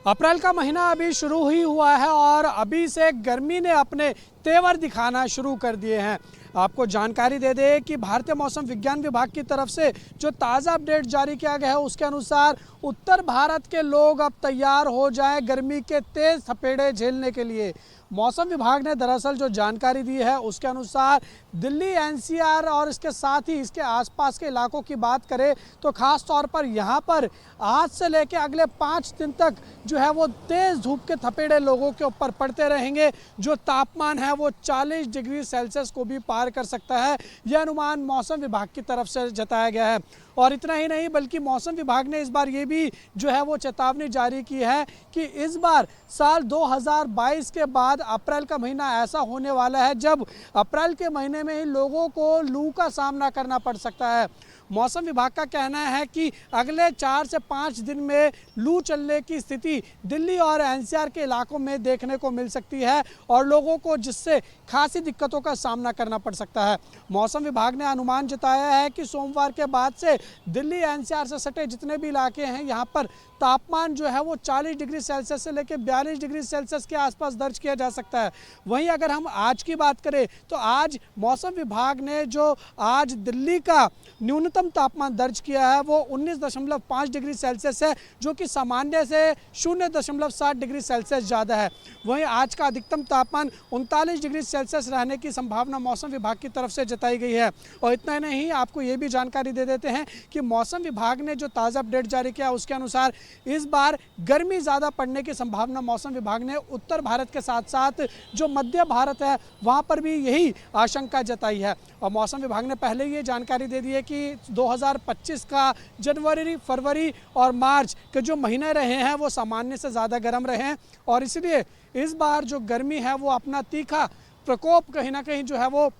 अप्रैल का महीना अभी शुरू ही हुआ है और अभी से गर्मी ने अपने तेवर दिखाना शुरू कर दिए हैं। आपको जानकारी दे दें कि भारतीय मौसम विज्ञान विभाग की तरफ से जो ताज़ा अपडेट जारी किया गया है उसके अनुसार उत्तर भारत के लोग अब तैयार हो जाएं गर्मी के तेज थपेड़े झेलने के लिए। मौसम विभाग ने दरअसल जो जानकारी दी है उसके अनुसार दिल्ली एनसीआर और इसके साथ ही इसके आसपास के इलाकों की बात करें तो ख़ास तौर पर यहाँ पर आज से लेकर अगले 5 दिन तक जो है वो तेज़ धूप के थपेड़े लोगों के ऊपर पड़ते रहेंगे। जो तापमान है वो 40 डिग्री सेल्सियस को भी पार कर सकता है, यह अनुमान मौसम विभाग की तरफ से जताया गया है। और इतना ही नहीं बल्कि मौसम विभाग ने इस बार ये भी जो है वो चेतावनी जारी की है कि इस बार साल 2022 के बाद अप्रैल का महीना ऐसा होने वाला है जब अप्रैल के महीने में ही लोगों को लू का सामना करना पड़ सकता है। मौसम विभाग का कहना है कि अगले 4 से 5 दिन में लू चलने की स्थिति दिल्ली और एनसीआर के इलाकों में देखने को मिल सकती है और लोगों को जिससे खासी दिक्कतों का सामना करना पड़ सकता है। मौसम विभाग ने अनुमान जताया है कि सोमवार के बाद से दिल्ली एनसीआर से सटे जितने भी इलाके हैं यहाँ पर तापमान जो है वो 40 डिग्री सेल्सियस से लेकर 42 डिग्री सेल्सियस के आसपास दर्ज किया जा सकता है। वहीं अगर हम आज की बात करें तो आज मौसम विभाग ने जो आज दिल्ली का न्यूनतम तापमान दर्ज किया है वो 19.5 डिग्री सेल्सियस है, जो कि सामान्य से 0.7 डिग्री सेल्सियस ज़्यादा है। वहीं आज का अधिकतम तापमान 39 डिग्री सेल्सियस रहने की संभावना मौसम विभाग की तरफ से जताई गई है। और इतना ही नहीं, आपको ये भी जानकारी दे देते हैं कि मौसम विभाग ने जो ताज़ा अपडेट जारी किया उसके अनुसार इस बार गर्मी ज़्यादा पड़ने की संभावना मौसम विभाग ने उत्तर भारत के साथ साथ जो मध्य भारत है वहाँ पर भी यही आशंका जताई है। और मौसम विभाग ने पहले ये जानकारी दे दी है कि 2025 का जनवरी, फरवरी और मार्च के जो महीने रहे हैं वो सामान्य से ज़्यादा गर्म रहे हैं और इसलिए इस बार जो गर्मी है वो अपना तीखा प्रकोप कहीं ना कहीं जो है वो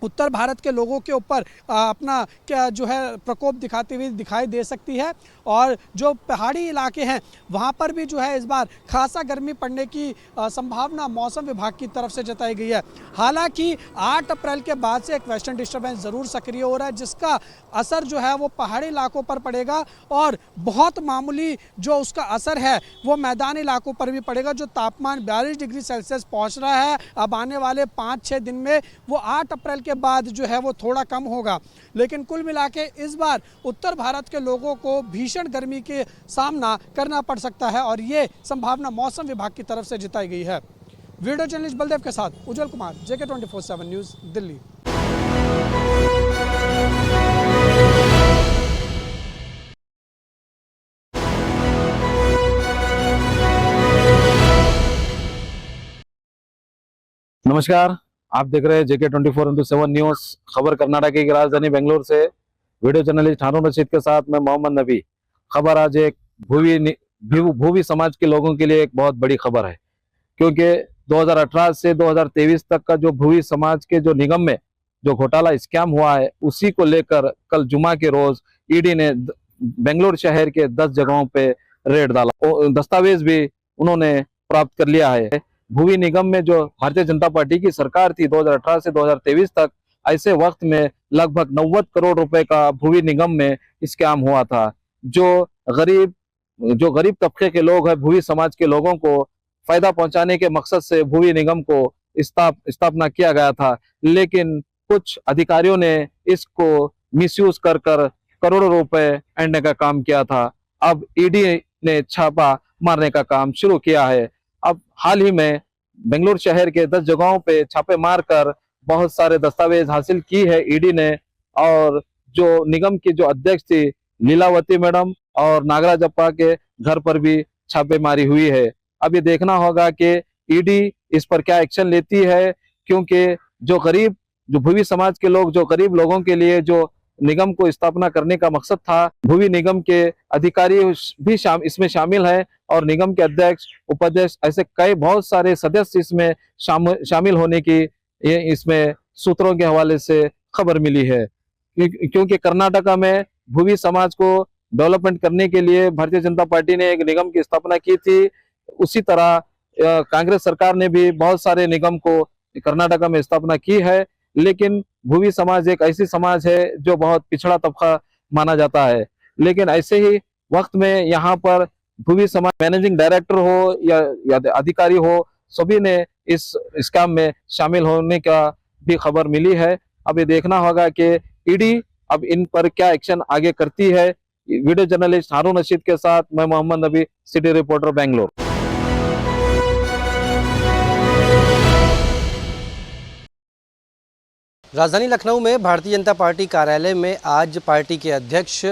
उत्तर भारत के लोगों के ऊपर अपना क्या जो है प्रकोप दिखाती हुई दिखाई दे सकती है। और जो पहाड़ी इलाके हैं वहाँ पर भी जो है इस बार खासा गर्मी पड़ने की संभावना मौसम विभाग की तरफ से जताई गई है। हालांकि 8 अप्रैल के बाद से एक वेस्टर्न डिस्टर्बेंस ज़रूर सक्रिय हो रहा है जिसका असर जो है वो पहाड़ी इलाकों पर पड़ेगा और बहुत मामूली जो उसका असर है वो मैदानी इलाकों पर भी पड़ेगा। जो तापमान 42 डिग्री सेल्सियस पहुँच रहा है अब आने वाले 5-6 दिन में वो 8 अप्रैल के बाद जो है वो थोड़ा कम होगा। लेकिन कुल मिला के इस बार उत्तर भारत के लोगों को भीषण गर्मी के सामना करना पड़ सकता है और ये संभावना मौसम विभाग की तरफ से जताई गई है। वीडियो जर्नलिस्ट बलदेव के साथ उज्जवल कुमार, JK 24/7 न्यूज़, दिल्ली। नमस्कार, आप देख रहे हैं JK 24/7 न्यूज। खबर कर्नाटक की राजधानी बेंगलुरु से वीडियो जर्नलिस्ट हारून रशीद के साथ मैं मोहम्मद नबी। खबर आज एक भूवी समाज के लोगों के लिए एक बहुत बड़ी खबर है, क्योंकि 2018 से 2023 तक का जो भूवी समाज के जो निगम में जो घोटाला स्कैम हुआ है उसी को लेकर कल जुमा के रोज ईडी ने बेंगलुरु शहर के 10 जगहों पे रेड डाला। दस्तावेज भी उन्होंने प्राप्त कर लिया है। भूवी निगम में जो भारतीय जनता पार्टी की सरकार थी 2018 से 2023 तक, ऐसे वक्त में लगभग 90 करोड़ रुपए का भूवी निगम में स्कैम हुआ था। जो गरीब तबके के लोग हैं, भूवी समाज के लोगों को फायदा पहुंचाने के मकसद से भूवी निगम को स्थापना किया गया था, लेकिन कुछ अधिकारियों ने इसको मिसयूज कर करोड़ों रुपए ऐंठने का काम किया था। अब ईडी ने छापा मारने का काम शुरू किया है। अब हाल ही में बेंगलुरु शहर के 10 जगहों पे छापे मारकर बहुत सारे दस्तावेज हासिल की है ईडी ने। और जो निगम की जो अध्यक्ष थी लीलावती मैडम और नागराजप्पा के घर पर भी छापेमारी हुई है। अब ये देखना होगा कि ईडी इस पर क्या एक्शन लेती है, क्योंकि जो भूवी समाज के लोग, जो गरीब लोगों के लिए जो निगम को स्थापना करने का मकसद था, भूवी निगम के अधिकारी भी इसमें शामिल है और निगम के अध्यक्ष, उपाध्यक्ष, ऐसे कई बहुत सारे सदस्य इसमें शामिल होने की इसमें सूत्रों के हवाले से खबर मिली है। क्योंकि कर्नाटका में भूवी समाज को डेवलपमेंट करने के लिए भारतीय जनता पार्टी ने एक निगम की स्थापना की थी, उसी तरह कांग्रेस सरकार ने भी बहुत सारे निगम को कर्नाटका में स्थापना की है। लेकिन भूवी समाज एक ऐसी समाज है जो बहुत पिछड़ा तबका माना जाता है। लेकिन ऐसे ही वक्त में यहाँ पर भूवी समाज मैनेजिंग डायरेक्टर हो या अधिकारी हो, सभी ने इस स्कैम में शामिल होने का भी खबर मिली है। अब ये देखना होगा कि ईडी अब इन पर क्या एक्शन आगे करती है। वीडियो जर्नलिस्ट हारून रशीद के साथ मैं मोहम्मद नबी, सिटी रिपोर्टर, बेंगलोर। राजधानी लखनऊ में भारतीय जनता पार्टी कार्यालय में आज पार्टी के अध्यक्ष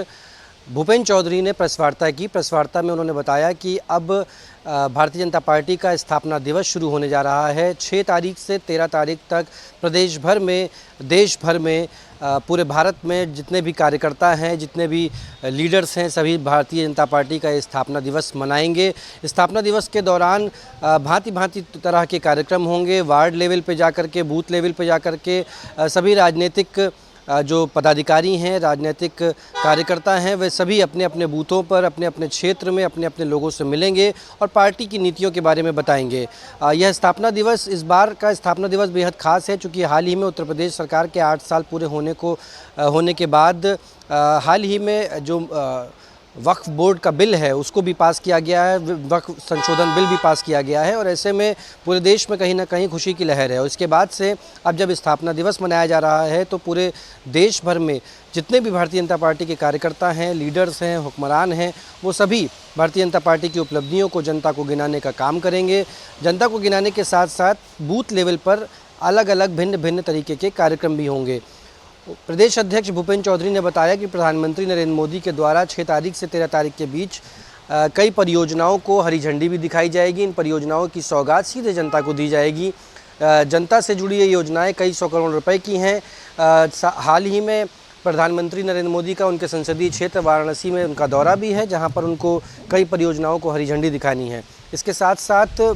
भूपेंद्र चौधरी ने प्रेस वार्ता की। प्रेस वार्ता में उन्होंने बताया कि अब भारतीय जनता पार्टी का स्थापना दिवस शुरू होने जा रहा है। 6 तारीख से 13 तारीख तक प्रदेश भर में, देश भर में, पूरे भारत में जितने भी कार्यकर्ता हैं, जितने भी लीडर्स हैं, सभी भारतीय जनता पार्टी का स्थापना दिवस मनाएंगे। स्थापना दिवस के दौरान भांति भांति तरह के कार्यक्रम होंगे। वार्ड लेवल पे जाकर के, बूथ लेवल पे जाकर के सभी राजनीतिक जो पदाधिकारी हैं, राजनीतिक कार्यकर्ता हैं, वे सभी अपने अपने बूथों पर, अपने अपने क्षेत्र में अपने अपने लोगों से मिलेंगे और पार्टी की नीतियों के बारे में बताएंगे। यह स्थापना दिवस, इस बार का स्थापना दिवस बेहद खास है, चूँकि हाल ही में उत्तर प्रदेश सरकार के 8 साल पूरे होने के बाद हाल ही में जो वक्फ बोर्ड का बिल है उसको भी पास किया गया है, वक्फ संशोधन बिल भी पास किया गया है और ऐसे में पूरे देश में कहीं ना कहीं खुशी की लहर है। और इसके बाद से अब जब स्थापना दिवस मनाया जा रहा है तो पूरे देश भर में जितने भी भारतीय जनता पार्टी के कार्यकर्ता हैं, लीडर्स हैं, हुक्मरान हैं, वो सभी भारतीय जनता पार्टी की उपलब्धियों को जनता को गिनाने का काम करेंगे। जनता को गिनाने के साथ साथ बूथ लेवल पर अलग अलग भिन्न भिन्न तरीके के कार्यक्रम भी होंगे। प्रदेश अध्यक्ष भूपेंद्र चौधरी ने बताया कि प्रधानमंत्री नरेंद्र मोदी के द्वारा 6 तारीख से 13 तारीख के बीच कई परियोजनाओं को हरी झंडी भी दिखाई जाएगी। इन परियोजनाओं की सौगात सीधे जनता को दी जाएगी। जनता से जुड़ी ये योजनाएं कई 100 करोड़ रुपए की हैं। हाल ही में प्रधानमंत्री नरेंद्र मोदी का उनके संसदीय क्षेत्र वाराणसी में उनका दौरा भी है, जहां पर उनको कई परियोजनाओं को हरी झंडी दिखानी है। इसके साथ साथ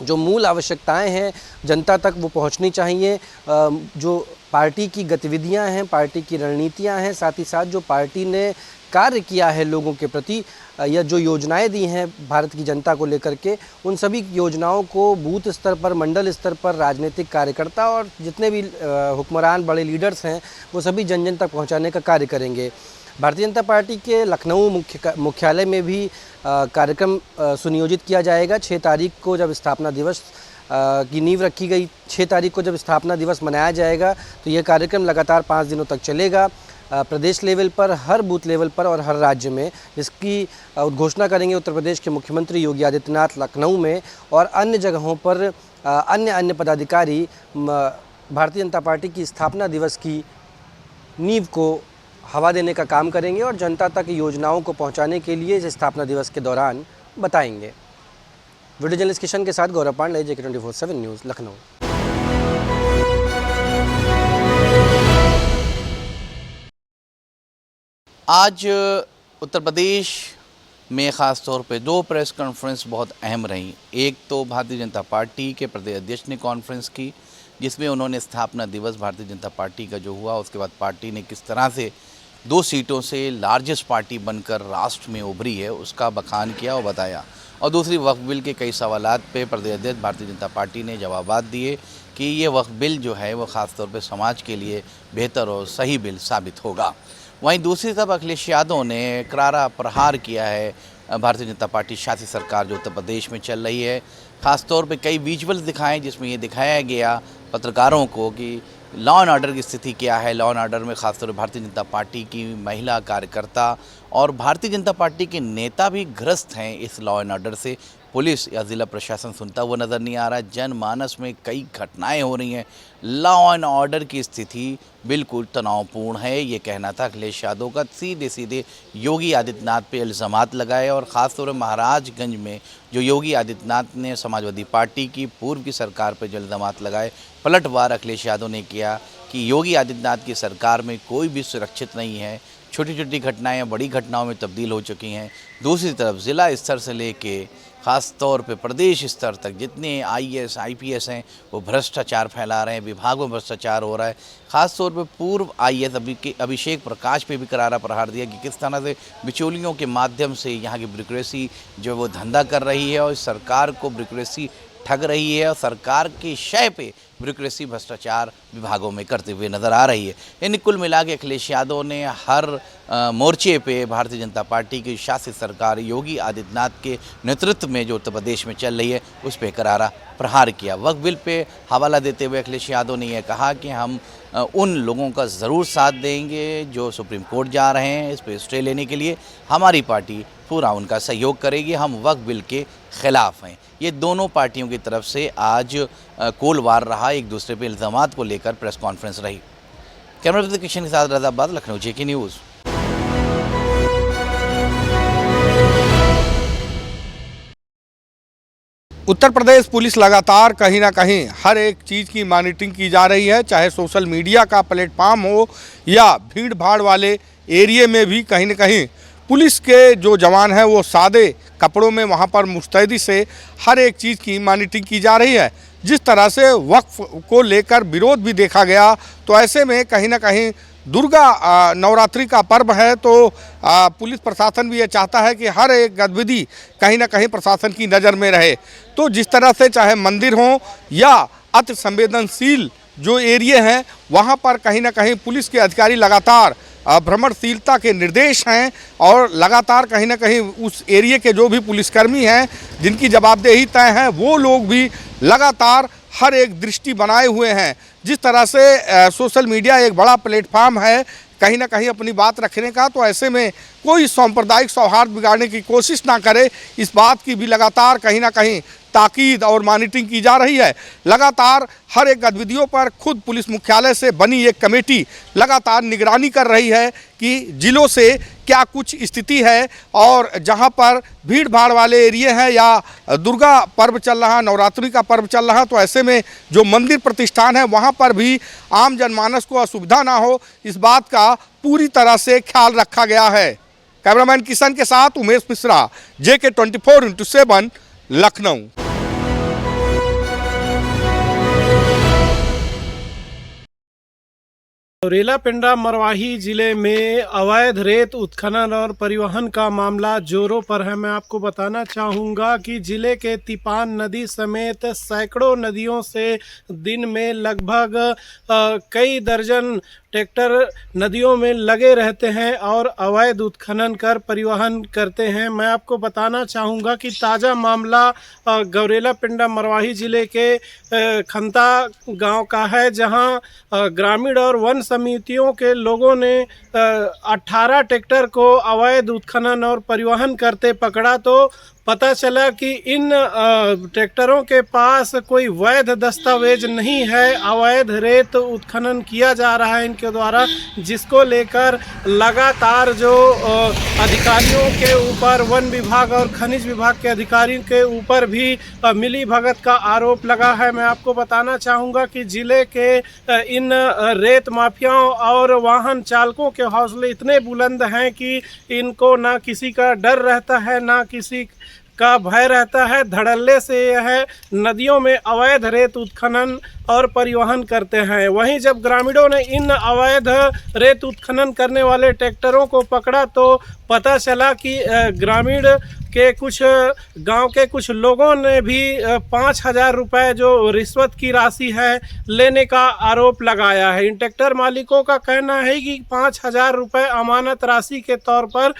जो मूल आवश्यकताएं हैं जनता तक वो पहुंचनी चाहिए। जो पार्टी की गतिविधियां हैं, पार्टी की रणनीतियां हैं, साथ ही साथ जो पार्टी ने कार्य किया है लोगों के प्रति, या जो योजनाएं दी हैं भारत की जनता को लेकर के, उन सभी योजनाओं को बूथ स्तर पर, मंडल स्तर पर राजनीतिक कार्यकर्ता और जितने भी हुक्मरान, बड़े लीडर्स हैं, वो सभी जन जन तक पहुंचाने का कार्य करेंगे। भारतीय जनता पार्टी के लखनऊ मुख्यालय में भी कार्यक्रम सुनियोजित किया जाएगा। 6 तारीख को जब स्थापना दिवस की नींव रखी गई, 6 तारीख को जब स्थापना दिवस मनाया जाएगा तो यह कार्यक्रम लगातार 5 दिनों तक चलेगा। प्रदेश लेवल पर, हर बूथ लेवल पर और हर राज्य में इसकी घोषणा करेंगे उत्तर प्रदेश के मुख्यमंत्री योगी आदित्यनाथ लखनऊ में, और अन्य जगहों पर अन्य पदाधिकारी भारतीय जनता पार्टी की स्थापना दिवस की नींव को हवा देने का काम करेंगे और जनता तक योजनाओं को पहुंचाने के लिए इस स्थापना दिवस के दौरान बताएंगे। वीडियो जर्नलिस्ट किशन के साथ गौरव पांडे, JK 24/7 न्यूज़, लखनऊ। आज उत्तर प्रदेश में ख़ास तौर पे 2 प्रेस कॉन्फ्रेंस बहुत अहम रही। एक तो भारतीय जनता पार्टी के प्रदेश अध्यक्ष ने कॉन्फ्रेंस की, जिसमें उन्होंने स्थापना दिवस भारतीय जनता पार्टी का जो हुआ, उसके बाद पार्टी ने किस तरह से 2 सीटों से लार्जेस्ट पार्टी बनकर राष्ट्र में उभरी है, उसका बखान किया और बताया। और दूसरी, वक्फ बिल के कई सवालात पे प्रदेश अध्यक्ष भारतीय जनता पार्टी ने जवाबात दिए कि ये वक्फ बिल जो है वो ख़ास तौर पे समाज के लिए बेहतर और सही बिल साबित होगा। वहीं दूसरी तरफ अखिलेश यादव ने करारा प्रहार किया है भारतीय जनता पार्टी शासित सरकार जो उत्तर प्रदेश में चल रही है। ख़ास तौर पे कई विजुअल्स दिखाएं जिसमें ये दिखाया गया पत्रकारों को कि लॉ एंड ऑर्डर की स्थिति क्या है। लॉ एंड ऑर्डर में ख़ासतौर पर भारतीय जनता पार्टी की महिला कार्यकर्ता और भारतीय जनता पार्टी के नेता भी ग्रस्त हैं इस लॉ एंड ऑर्डर से। पुलिस या ज़िला प्रशासन सुनता हुआ नज़र नहीं आ रहा। जनमानस में कई घटनाएं हो रही हैं। लॉ एंड ऑर्डर की स्थिति बिल्कुल तनावपूर्ण है, ये कहना था अखिलेश यादव का। सीधे सीधे योगी आदित्यनाथ पे इल्ज़ामात लगाए और ख़ासतौर पर महाराजगंज में जो योगी आदित्यनाथ ने समाजवादी पार्टी की पूर्व की सरकार पर जो इल्ज़ामात लगाए, पलटवार अखिलेश यादव ने किया कि योगी आदित्यनाथ की सरकार में कोई भी सुरक्षित नहीं है। छोटी छोटी घटनाएं बड़ी घटनाओं में तब्दील हो चुकी हैं। दूसरी तरफ ज़िला स्तर से लेके ख़ास तौर पे प्रदेश स्तर तक जितने IAS IPS हैं वो भ्रष्टाचार फैला रहे हैं, विभागों में भ्रष्टाचार हो रहा है। ख़ास तौर पे पूर्व IAS अभिषेक प्रकाश पे भी करारा प्रहार दिया कि किस तरह से बिचौलियों के माध्यम से यहाँ की ब्यूरोक्रेसी जो वो धंधा कर रही है और सरकार को ब्यूरोक्रेसी ठग रही है और सरकार के शय पे ब्यूरोक्रेसी भ्रष्टाचार विभागों में करते हुए नज़र आ रही है। यानी कुल मिला के अखिलेश यादव ने हर मोर्चे पे भारतीय जनता पार्टी की शासित सरकार योगी आदित्यनाथ के नेतृत्व में जो उत्तर प्रदेश में चल रही है उस पर करारा प्रहार किया। वक्फ बिल पे हवाला देते हुए अखिलेश यादव ने यह कहा कि हम उन लोगों का ज़रूर साथ देंगे जो सुप्रीम कोर्ट जा रहे हैं इस पर स्टे लेने के लिए, हमारी पार्टी पूरा उनका सहयोग करेगी, हम वक्फ बिल के ख़िलाफ़ हैं। ये दोनों पार्टियों की तरफ से आज कोलवार रहा, एक दूसरे पे इल्ज़ामात को लेकर प्रेस कॉन्फ्रेंस रही। कैमरा पर्सन किशन के साथ रज़ाबाद, लखनऊ, जेके न्यूज़। उत्तर प्रदेश पुलिस लगातार कहीं ना कहीं हर एक चीज़ की मॉनिटरिंग की जा रही है, चाहे सोशल मीडिया का प्लेटफॉर्म हो या भीड़ भाड़ वाले एरिए में भी कहीं ना कहीं पुलिस के जो जवान हैं वो सादे कपड़ों में वहाँ पर मुस्तैदी से हर एक चीज़ की मॉनिटरिंग की जा रही है। जिस तरह से वक्फ को लेकर विरोध भी देखा गया, तो ऐसे में कहीं ना कहीं दुर्गा नवरात्रि का पर्व है, तो पुलिस प्रशासन भी ये चाहता है कि हर एक गतिविधि कहीं ना कहीं प्रशासन की नज़र में रहे। तो जिस तरह से चाहे मंदिर हो या अति संवेदनशील जो एरिए हैं वहाँ पर कहीं ना कहीं पुलिस के अधिकारी लगातार भ्रमणशीलता के निर्देश हैं और लगातार कहीं ना कहीं उस एरिए के जो भी पुलिसकर्मी हैं जिनकी जवाबदेही तय है वो लोग भी लगातार हर एक दृष्टि बनाए हुए हैं। जिस तरह से सोशल मीडिया एक बड़ा प्लेटफार्म है कहीं ना कहीं अपनी बात रखने का, तो ऐसे में कोई सांप्रदायिक सौहार्द बिगाड़ने की कोशिश ना करे, इस बात की भी लगातार कहीं ना कहीं ताकीद और मॉनिटरिंग की जा रही है। लगातार हर एक गतिविधियों पर खुद पुलिस मुख्यालय से बनी एक कमेटी लगातार निगरानी कर रही है कि जिलों से क्या कुछ स्थिति है, और जहां पर भीड़ भाड़ वाले एरिए हैं या दुर्गा पर्व चल रहा, नवरात्रि का पर्व चल रहा, तो ऐसे में जो मंदिर प्रतिष्ठान है वहां पर भी आम जनमानस को असुविधा ना हो, इस बात का पूरी तरह से ख्याल रखा गया है। कैमरामैन किशन के साथ उमेश मिश्रा, JK 24x7, लखनऊ। गौरेला पिंडा मरवाही जिले में अवैध रेत उत्खनन और परिवहन का मामला जोरों पर है। मैं आपको बताना चाहूँगा कि जिले के तिपान नदी समेत सैकड़ों नदियों से दिन में लगभग कई दर्जन ट्रैक्टर नदियों में लगे रहते हैं और अवैध उत्खनन कर परिवहन करते हैं। मैं आपको बताना चाहूँगा कि ताज़ा मामला गौरेला पिंडा मरवाही जिले के खंता गांव का है, जहां ग्रामीण और वन समितियों के लोगों ने 18 ट्रैक्टर को अवैध उत्खनन और परिवहन करते पकड़ा, तो पता चला कि इन ट्रैक्टरों के पास कोई वैध दस्तावेज नहीं है, अवैध रेत उत्खनन किया जा रहा है इनके द्वारा, जिसको लेकर लगातार जो अधिकारियों के ऊपर, वन विभाग और खनिज विभाग के अधिकारियों के ऊपर भी मिली भगत का आरोप लगा है। मैं आपको बताना चाहूँगा कि ज़िले के इन रेत माफियाओं और वाहन चालकों के हौसले इतने बुलंद हैं कि इनको ना किसी का डर रहता है ना किसी का भय रहता है। धड़ल्ले से यह नदियों में अवैध रेत उत्खनन और परिवहन करते हैं। वहीं जब ग्रामीणों ने इन अवैध रेत उत्खनन करने वाले ट्रैक्टरों को पकड़ा तो पता चला कि ग्रामीण के कुछ गांव के कुछ लोगों ने भी 5,000 रुपये जो रिश्वत की राशि है लेने का आरोप लगाया है। इन ट्रैक्टर मालिकों का कहना है कि 5,000 रुपये अमानत राशि के तौर पर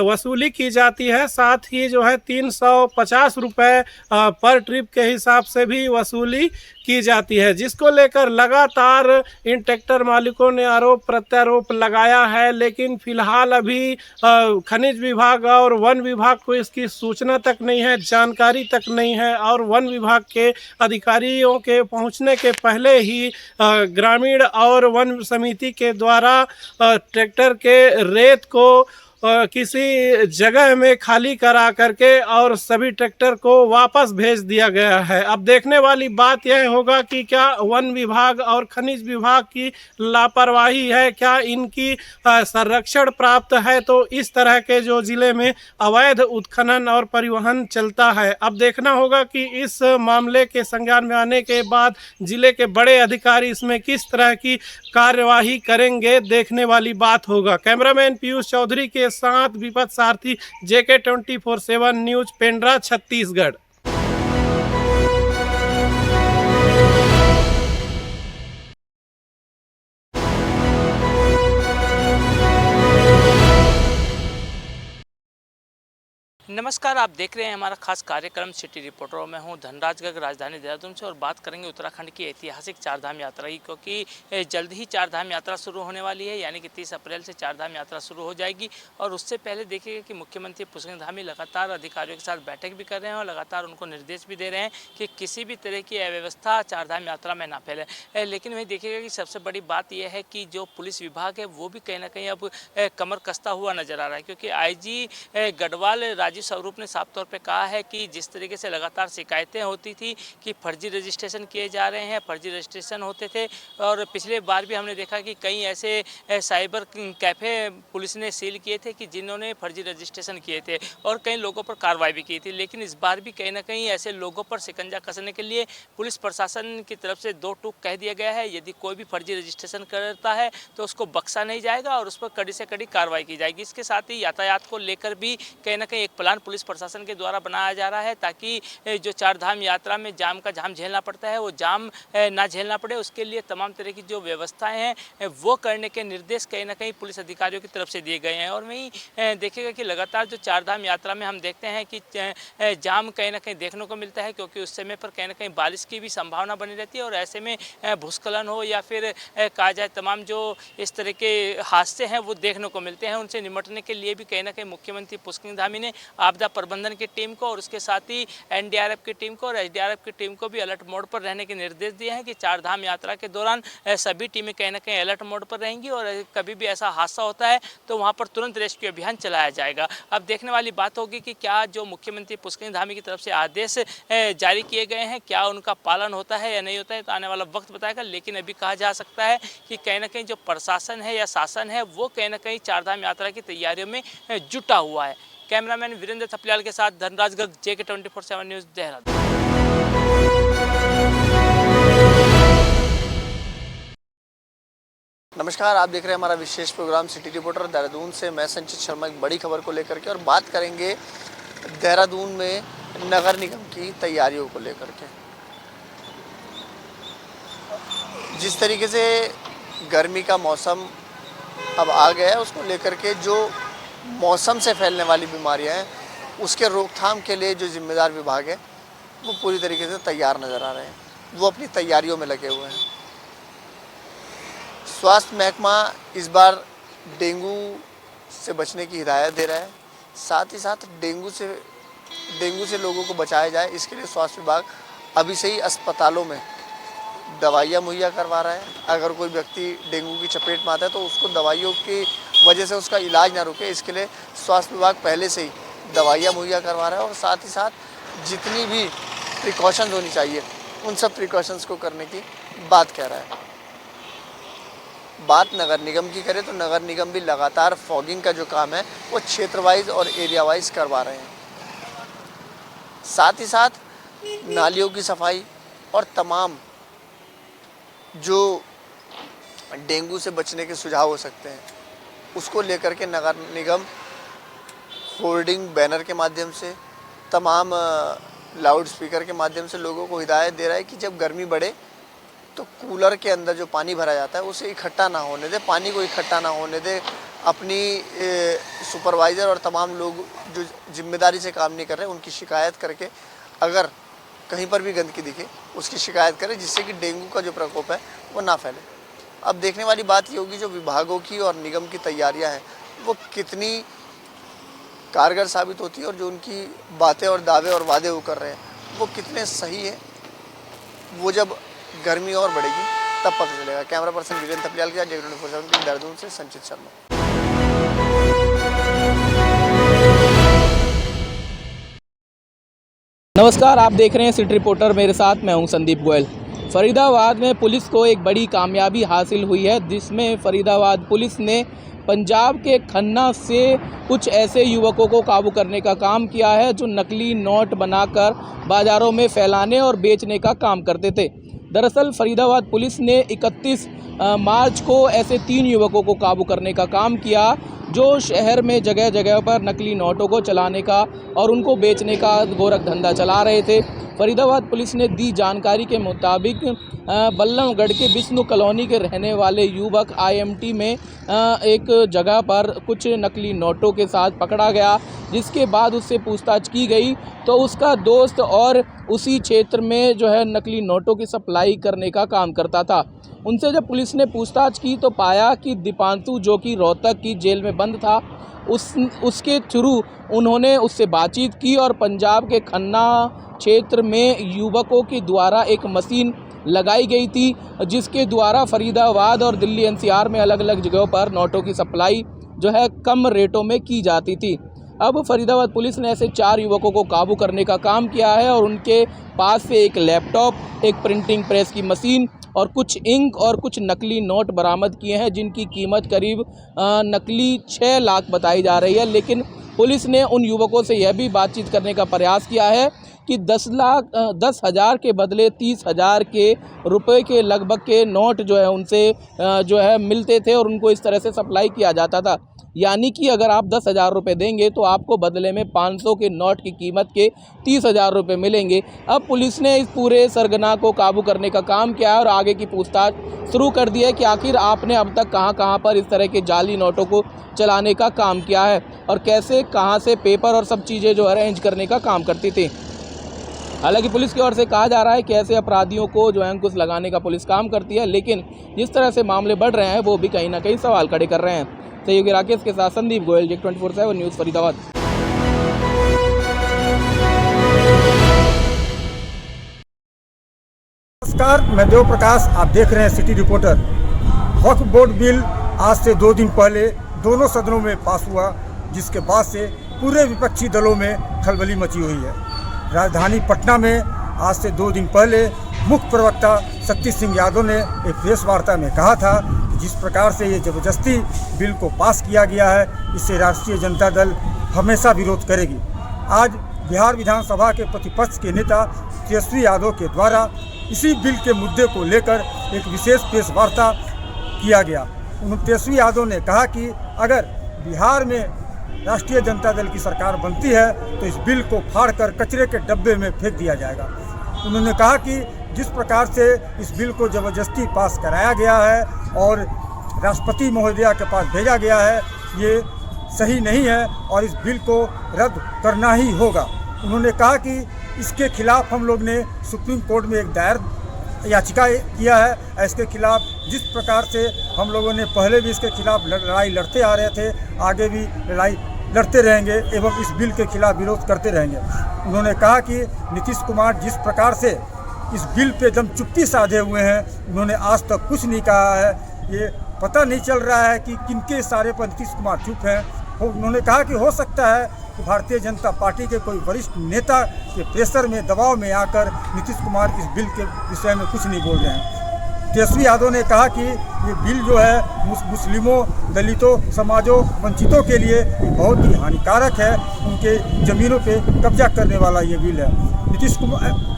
वसूली की जाती है, साथ ही जो है 350 रुपये पर ट्रिप के हिसाब से भी वसूली की जाती है, जिसको लेकर लगातार इन ट्रैक्टर मालिकों ने आरोप प्रत्यारोप लगाया है। लेकिन फिलहाल अभी खनिज विभाग और वन विभाग को इसकी सूचना तक नहीं है, जानकारी तक नहीं है, और वन विभाग के अधिकारियों के पहुंचने के पहले ही ग्रामीण और वन समिति के द्वारा ट्रैक्टर के रेत को किसी जगह में खाली करा करके और सभी ट्रैक्टर को वापस भेज दिया गया है। अब देखने वाली बात यह होगा कि क्या वन विभाग और खनिज विभाग की लापरवाही है, क्या इनकी संरक्षण प्राप्त है, तो इस तरह के जो ज़िले में अवैध उत्खनन और परिवहन चलता है। अब देखना होगा कि इस मामले के संज्ञान में आने के बाद ज़िले के बड़े अधिकारी इसमें किस तरह की कार्यवाही करेंगे, देखने वाली बात होगा। कैमरामैन पीयूष चौधरी के साथ विपत सारथी, JK 24/7 न्यूज, पेंड्रा, छत्तीसगढ़। नमस्कार, आप देख रहे हैं हमारा खास कार्यक्रम सिटी रिपोर्टर और मैं हूं धनराज गर्ग, राजधानी देहरादून से। और बात करेंगे उत्तराखंड की ऐतिहासिक चारधाम यात्रा की, क्योंकि जल्द ही चारधाम यात्रा शुरू होने वाली है। यानी कि 30 अप्रैल से चारधाम यात्रा शुरू हो जाएगी। और उससे पहले देखिएगा कि मुख्यमंत्री पुष्कर धामी लगातार अधिकारियों के साथ बैठक भी कर रहे हैं और लगातार उनको निर्देश भी दे रहे हैं कि किसी भी तरह की अव्यवस्था चारधाम यात्रा में ना फैले। लेकिन वही देखिएगा कि सबसे बड़ी बात यह है कि जो पुलिस विभाग है वो भी कहीं ना कहीं अब कमर कसता हुआ नजर आ रहा है, क्योंकि IG गढ़वाल राजीव स्वरूप ने साफ तौर पे कहा है कि जिस तरीके से लगातार शिकायतें होती थी कि फर्जी रजिस्ट्रेशन किए जा रहे हैं, फर्जी रजिस्ट्रेशन होते थे। और पिछले बार भी हमने देखा कि कई ऐसे साइबर कैफ़े पुलिस ने सील किए थे कि जिन्होंने फर्जी रजिस्ट्रेशन किए थे और कई लोगों पर कार्रवाई भी की थी। लेकिन इस बार भी कहीं ना कहीं ऐसे लोगों पर शिकंजा कसने के लिए पुलिस प्रशासन की तरफ से दो टूक कह दिया गया है। यदि कोई भी फर्जी रजिस्ट्रेशन करता है तो उसको बख्शा नहीं जाएगा और उस पर कड़ी से कड़ी कार्रवाई की जाएगी। इसके साथ ही यातायात को लेकर भी कहीं ना कहीं एक प्लान पुलिस प्रशासन के द्वारा बनाया जा रहा है, ताकि जो चारधाम यात्रा में जाम का झाम झेलना पड़ता है वो जाम ना झेलना पड़े। उसके लिए तमाम तरह की जो व्यवस्थाएं हैं वो करने के निर्देश कहीं ना कहीं पुलिस अधिकारियों की तरफ से दिए गए हैं। और वहीं देखिएगा कि लगातार जो चारधाम यात्रा में हम देखते हैं कि जाम कहीं ना कहीं देखने को मिलता है, क्योंकि उस समय पर कहीं ना कहीं बारिश की भी संभावना बनी रहती है। और ऐसे में भूस्खलन हो या फिर कहा जाए तमाम जो इस तरह के हादसे हैं वो देखने को मिलते हैं। उनसे निपटने के लिए भी कहीं ना कहीं मुख्यमंत्री पुष्कर धामी ने आपदा प्रबंधन की टीम को और उसके साथ ही NDRF की टीम को और SDRF की टीम को भी अलर्ट मोड पर रहने के निर्देश दिए हैं कि चारधाम यात्रा के दौरान सभी टीमें कहीं ना कहीं अलर्ट मोड पर रहेंगी और कभी भी ऐसा हादसा होता है तो वहां पर तुरंत रेस्क्यू अभियान चलाया जाएगा। अब देखने वाली बात होगी कि क्या जो मुख्यमंत्री पुष्कर धामी की तरफ से आदेश जारी किए गए हैं क्या उनका पालन होता है या नहीं होता है, तो आने वाला वक्त बताएगा। लेकिन अभी कहा जा सकता है कि कहीं ना कहीं जो प्रशासन है या शासन है वो कहीं ना कहीं चारधाम यात्रा की तैयारियों में जुटा हुआ है। कैमरामैन वीरेंद्र थपलियाल के साथ धनराज गर्ग, JK 24/7 न्यूज़, देहरादून। नमस्कार, आप देख रहे हैं हमारा विशेष प्रोग्राम सिटी रिपोर्टर देहरादून से। मैं संचित शर्मा एक बड़ी खबर को लेकर के और बात करेंगे देहरादून में नगर निगम की तैयारियों को लेकर के। जिस तरीके से गर्मी का मौसम अब आ गया है उसको लेकर के जो मौसम से फैलने वाली बीमारियां हैं उसके रोकथाम के लिए जो जिम्मेदार विभाग है वो पूरी तरीके से तैयार नज़र आ रहे हैं, वो अपनी तैयारियों में लगे हुए हैं। स्वास्थ्य महकमा इस बार डेंगू से बचने की हिदायत दे रहा है, साथ ही साथ डेंगू से लोगों को बचाया जाए इसके लिए स्वास्थ्य विभाग अभी से ही अस्पतालों में दवाइयाँ मुहैया करवा रहा है। अगर कोई व्यक्ति डेंगू की चपेट में आता है तो उसको दवाइयों की वजह से उसका इलाज ना रुके, इसके लिए स्वास्थ्य विभाग पहले से ही दवाइयाँ मुहैया करवा रहा है और साथ ही साथ जितनी भी प्रिकॉशंस होनी चाहिए उन सब प्रिकॉशंस को करने की बात कह रहा है। बात नगर निगम की करें तो नगर निगम भी लगातार फॉगिंग का जो काम है वो क्षेत्र वाइज और एरिया वाइज करवा रहे हैं। साथ ही साथ नालियों की सफाई और तमाम जो डेंगू से बचने के सुझाव हो सकते हैं उसको लेकर के नगर निगम होर्डिंग बैनर के माध्यम से, तमाम लाउड स्पीकर के माध्यम से लोगों को हिदायत दे रहा है कि जब गर्मी बढ़े तो कूलर के अंदर जो पानी भरा जाता है उसे इकट्ठा ना होने दे, पानी को इकट्ठा ना होने दे। अपनी सुपरवाइज़र और तमाम लोग जो जिम्मेदारी से काम नहीं कर रहे उनकी शिकायत करके अगर कहीं पर भी गंदगी दिखे उसकी शिकायत करें, जिससे कि डेंगू का जो प्रकोप है वो ना फैले। अब देखने वाली बात ये होगी जो विभागों की और निगम की तैयारियां हैं वो कितनी कारगर साबित होती है और जो उनकी बातें और दावे और वादे वो कर रहे हैं वो कितने सही है, वो जब गर्मी और बढ़ेगी तब पता चलेगा। कैमरा पर्सन वीरेंद्र थपलियाल के साथ JK 24/7 देहरादून से संचित शर्मा। नमस्कार, आप देख रहे हैं सिटी रिपोर्टर, मेरे साथ मैं हूं संदीप गोयल। फरीदाबाद में पुलिस को एक बड़ी कामयाबी हासिल हुई है, जिसमें फरीदाबाद पुलिस ने पंजाब के खन्ना से कुछ ऐसे युवकों को काबू करने का काम किया है जो नकली नोट बनाकर बाज़ारों में फैलाने और बेचने का काम करते थे। दरअसल फरीदाबाद पुलिस ने 31 मार्च को ऐसे 3 युवकों को काबू करने का काम किया जो शहर में जगह जगह पर नकली नोटों को चलाने का और उनको बेचने का गोरख धंधा चला रहे थे। फरीदाबाद पुलिस ने दी जानकारी के मुताबिक बल्लभगढ़ के विष्णु कॉलोनी के रहने वाले युवक IMT में एक जगह पर कुछ नकली नोटों के साथ पकड़ा गया, जिसके बाद उससे पूछताछ की गई तो उसका दोस्त और उसी क्षेत्र में जो है नकली नोटों की सप्लाई करने का काम करता था। उनसे जब पुलिस ने पूछताछ की तो पाया कि दीपांशु, जो कि रोहतक की जेल में बंद था, उसके थ्रू उन्होंने उससे बातचीत की और पंजाब के खन्ना क्षेत्र में युवकों के द्वारा एक मशीन लगाई गई थी जिसके द्वारा फरीदाबाद और दिल्ली NCR में अलग अलग जगहों पर नोटों की सप्लाई जो है कम रेटों में की जाती थी। अब फरीदाबाद पुलिस ने ऐसे 4 युवकों को काबू करने का काम किया है और उनके पास से एक लैपटॉप, एक प्रिंटिंग प्रेस की मशीन और कुछ इंक और कुछ नकली नोट बरामद किए हैं, जिनकी कीमत करीब नकली 6 लाख बताई जा रही है। लेकिन पुलिस ने उन युवकों से यह भी बातचीत करने का प्रयास किया है कि 10,000 के बदले 30,000 के रुपए के लगभग के नोट जो है उनसे जो है मिलते थे और उनको इस तरह से सप्लाई किया जाता था। यानी कि अगर आप 10,000 रुपये देंगे तो आपको बदले में 500 के नोट की कीमत के 30,000 रुपये मिलेंगे। अब पुलिस ने इस पूरे सरगना को काबू करने का काम किया है और आगे की पूछताछ शुरू कर दी है कि आखिर आपने अब तक कहां पर इस तरह के जाली नोटों को चलाने का काम किया है और कैसे कहां से पेपर और सब चीज़ें जो अरेंज करने का काम करती थी। हालांकि पुलिस की ओर से कहा जा रहा है कि ऐसे अपराधियों को जो है अंकुश लगाने का पुलिस काम करती है, लेकिन जिस तरह से मामले बढ़ रहे हैं वो भी कहीं ना कहीं सवाल खड़े कर रहे हैं। सहयोगी राकेश के साथ संदीप गोयल, JEK 24/7 न्यूज़ फरीदाबाद। नमस्कार, मैं देव प्रकाश, आप देख रहे हैं सिटी रिपोर्टर। वक्फ बोर्ड बिल आज से 2 दिन पहले दोनों सदनों में पास हुआ, जिसके बाद से पूरे विपक्षी दलों में खलबली मची हुई है। राजधानी पटना में आज से 2 दिन पहले मुख्य प्रवक्ता शक्ति सिंह यादव ने एक प्रेस वार्ता में कहा था कि जिस प्रकार से ये जबरदस्ती बिल को पास किया गया है, इससे राष्ट्रीय जनता दल हमेशा विरोध करेगी। आज बिहार विधानसभा के प्रतिपक्ष के नेता तेजस्वी यादव के द्वारा इसी बिल के मुद्दे को लेकर एक विशेष प्रेस वार्ता किया गया। तेजस्वी यादव ने कहा कि अगर बिहार में राष्ट्रीय जनता दल की सरकार बनती है तो इस बिल को फाड़कर कचरे के डब्बे में फेंक दिया जाएगा। उन्होंने कहा कि जिस प्रकार से इस बिल को ज़बरदस्ती पास कराया गया है और राष्ट्रपति महोदया के पास भेजा गया है, ये सही नहीं है और इस बिल को रद्द करना ही होगा। उन्होंने कहा कि इसके खिलाफ हम लोग ने सुप्रीम कोर्ट में एक दायर याचिका किया है। इसके खिलाफ जिस प्रकार से हम लोगों ने पहले भी इसके खिलाफ लड़ाई लड़ते आ रहे थे, आगे भी लड़ाई लड़ते रहेंगे एवं इस बिल के खिलाफ विरोध करते रहेंगे। उन्होंने कहा कि नीतीश कुमार जिस प्रकार से इस बिल पे एकदम चुप्पी साधे हुए हैं, उन्होंने आज तक कुछ नहीं कहा है। ये पता नहीं चल रहा है कि किनके इशारे पर नीतीश कुमार चुप हैं। उन्होंने कहा कि हो सकता है कि भारतीय जनता पार्टी के कोई वरिष्ठ नेता के प्रेशर में, दबाव में आकर नीतीश कुमार इस बिल के विषय में कुछ नहीं बोल रहे हैं। तेजस्वी यादव ने कहा कि ये बिल जो है मुस्लिमों, दलितों, समाजों, वंचितों के लिए बहुत ही हानिकारक है। उनके ज़मीनों पे कब्जा करने वाला ये बिल है।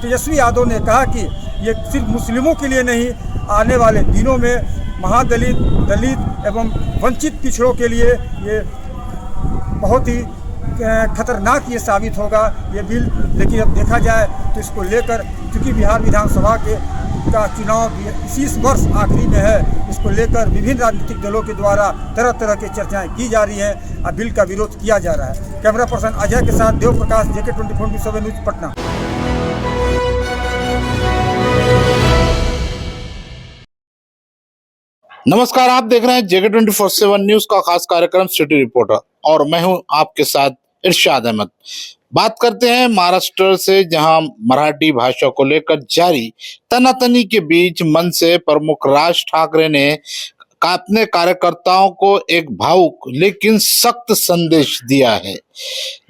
तेजस्वी यादव ने कहा कि ये सिर्फ मुस्लिमों के लिए नहीं, आने वाले दिनों में महादलित, दलित एवं वंचित पिछड़ों के लिए ये बहुत ही खतरनाक ये साबित होगा ये बिल। लेकिन अब देखा जाए तो इसको लेकर, क्योंकि बिहार विधानसभा का चुनाव इसी वर्ष आखिरी में है, इसको लेकर विभिन्न राजनीतिक दलों के द्वारा तरह तरह की चर्चाएं की जा रही हैं और बिल का विरोध किया जा रहा है। कैमरा पर्सन अजय के साथ देव प्रकाश, JK 24/7 न्यूज़ पटना। नमस्कार, आप देख रहे हैं JK 24/7 न्यूज का खास कार्यक्रम सिटी रिपोर्टर और मैं हूं आपके साथ इरशाद अहमद। बात करते हैं महाराष्ट्र से, जहां मराठी भाषा को लेकर जारी तनातनी के बीच मंच से प्रमुख राज ठाकरे ने अपने कार्यकर्ताओं को एक भावुक लेकिन सख्त संदेश दिया है।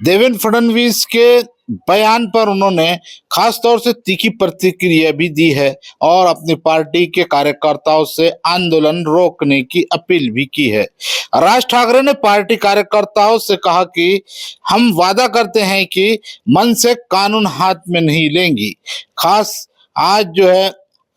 देवेंद्र फडणवीस के बयान पर उन्होंने खास तौर से तीखी प्रतिक्रिया भी दी है और अपनी पार्टी के कार्यकर्ताओं से आंदोलन रोकने की अपील भी की है। राज ठाकरे ने पार्टी कार्यकर्ताओं से कहा कि हम वादा करते हैं कि मन से कानून हाथ में नहीं लेंगी। खास आज जो है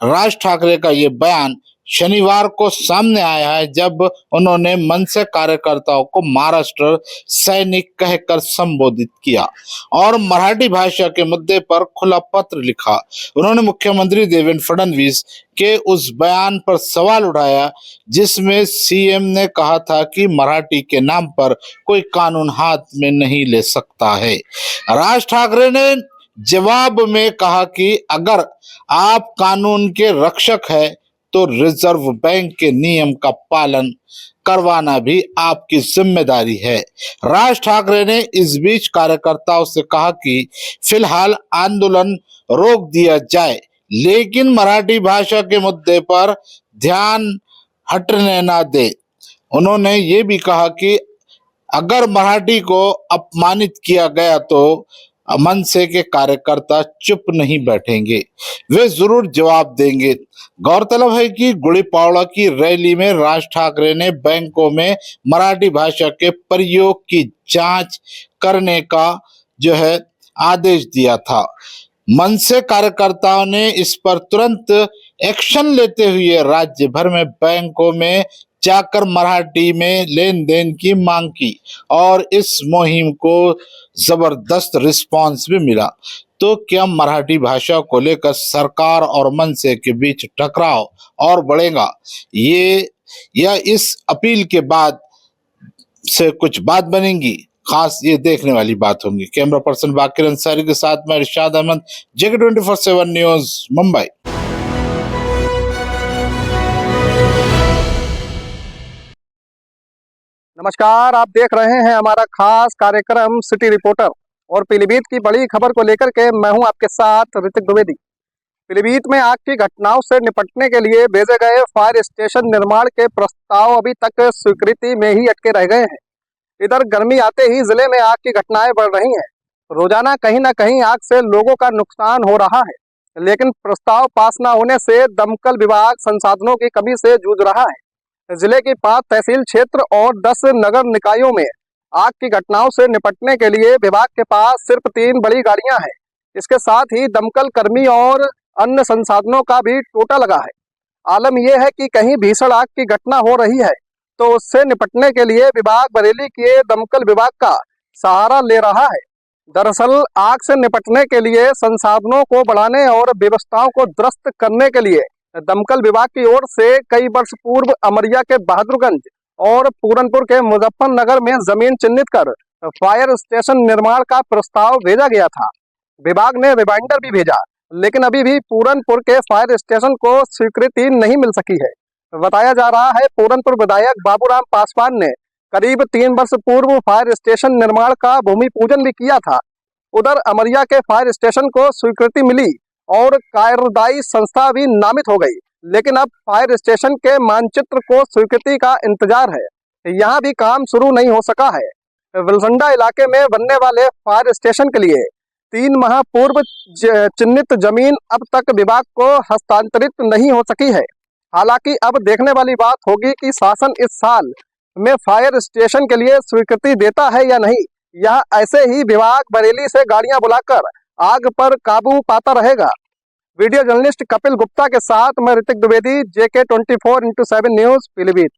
राज ठाकरे का ये बयान शनिवार को सामने आया है, जब उन्होंने मनसे कार्यकर्ताओं को महाराष्ट्र सैनिक कहकर संबोधित किया और मराठी भाषा के मुद्दे पर खुला पत्र लिखा। उन्होंने मुख्यमंत्री देवेंद्र फडणवीस के उस बयान पर सवाल उठाया जिसमें सीएम ने कहा था कि मराठी के नाम पर कोई कानून हाथ में नहीं ले सकता है। राज ठाकरे ने जवाब में कहा कि अगर आप कानून के रक्षक है तो रिजर्व बैंक के नियम का पालन करवाना भी आपकी जिम्मेदारी है। राज ठाकरे ने इस बीच कार्यकर्ताओं से कहा कि फिलहाल आंदोलन रोक दिया जाए, लेकिन मराठी भाषा के मुद्दे पर ध्यान हटने ना दे। उन्होंने ये भी कहा कि अगर मराठी को अपमानित किया गया तो मनसे के कार्यकर्ता चुप नहीं बैठेंगे, वे जरूर जवाब देंगे। गौरतलब है कि गुड़ी पावड़ा की रैली में राज ठाकरे ने बैंकों में मराठी भाषा के प्रयोग की जांच करने का आदेश दिया था। मनसे कार्यकर्ताओं ने इस पर तुरंत एक्शन लेते हुए राज्य भर में बैंकों में जाकर मराठी में लेन देन की मांग की और इस मुहिम को जबरदस्त रिस्पांस भी मिला। तो क्या मराठी भाषा को लेकर सरकार और मनसे के बीच टकराव और बढ़ेगा, या इस अपील के बाद से कुछ बात बनेगी, खास ये देखने वाली बात होगी। कैमरा पर्सन बाकिर अंसारी के साथ में इरशाद अहमद, जेके 24/7 न्यूज, मुंबई। नमस्कार, आप देख रहे हैं हमारा खास कार्यक्रम सिटी रिपोर्टर और पीलीभीत की बड़ी खबर को लेकर के मैं हूं आपके साथ ऋतिक द्विवेदी। पीलीभीत में आग की घटनाओं से निपटने के लिए भेजे गए फायर स्टेशन निर्माण के प्रस्ताव अभी तक स्वीकृति में ही अटके रह गए हैं। इधर गर्मी आते ही जिले में आग की घटनाएं बढ़ रही हैं। रोजाना कहीं ना कहीं आग से लोगों का नुकसान हो रहा है, लेकिन प्रस्ताव पास न होने से दमकल विभाग संसाधनों की कमी से जूझ रहा है। जिले की 5 तहसील क्षेत्र और 10 नगर निकायों में आग की घटनाओं से निपटने के लिए विभाग के पास सिर्फ 3 बड़ी गाड़ियां हैं। इसके साथ ही दमकल कर्मी और अन्य संसाधनों का भी टोटा लगा है। आलम यह है कि कहीं भीषण आग की घटना हो रही है तो उससे निपटने के लिए विभाग बरेली के दमकल विभाग का सहारा ले रहा है। दरअसल आग से निपटने के लिए संसाधनों को बढ़ाने और व्यवस्थाओं को दुरुस्त करने के लिए दमकल विभाग की ओर से कई वर्ष पूर्व अमरिया के बहादुरगंज और पूरनपुर के मुजफ्फरनगर में जमीन चिन्हित कर फायर स्टेशन निर्माण का प्रस्ताव भेजा गया था। विभाग ने रिमाइंडर भी भेजा, लेकिन अभी भी पूरनपुर के फायर स्टेशन को स्वीकृति नहीं मिल सकी है। बताया जा रहा है पूरनपुर विधायक बाबूराम पासवान ने करीब 3 वर्ष पूर्व फायर स्टेशन निर्माण का भूमि पूजन भी किया था। उधर अमरिया के फायर स्टेशन को स्वीकृति मिली और कार्यदायी संस्था भी नामित हो गई, लेकिन अब फायर स्टेशन के मानचित्र को स्वीकृति का इंतजार है। यहाँ भी काम शुरू नहीं हो सका है। विलसंडा इलाके में बनने वाले फायर स्टेशन के लिए 3 माह पूर्व चिन्हित जमीन अब तक विभाग को हस्तांतरित नहीं हो सकी है। हालांकि अब देखने वाली बात होगी कि शासन इस साल में फायर स्टेशन के लिए स्वीकृति देता है या नहीं, या ऐसे ही विभाग बरेली से गाड़ियां बुलाकर आग पर काबू पाता रहेगा। वीडियो जर्नलिस्ट कपिल गुप्ता के साथ मैं ऋतिक द्विवेदी, जेके 24/7 न्यूज, पीलीभीत।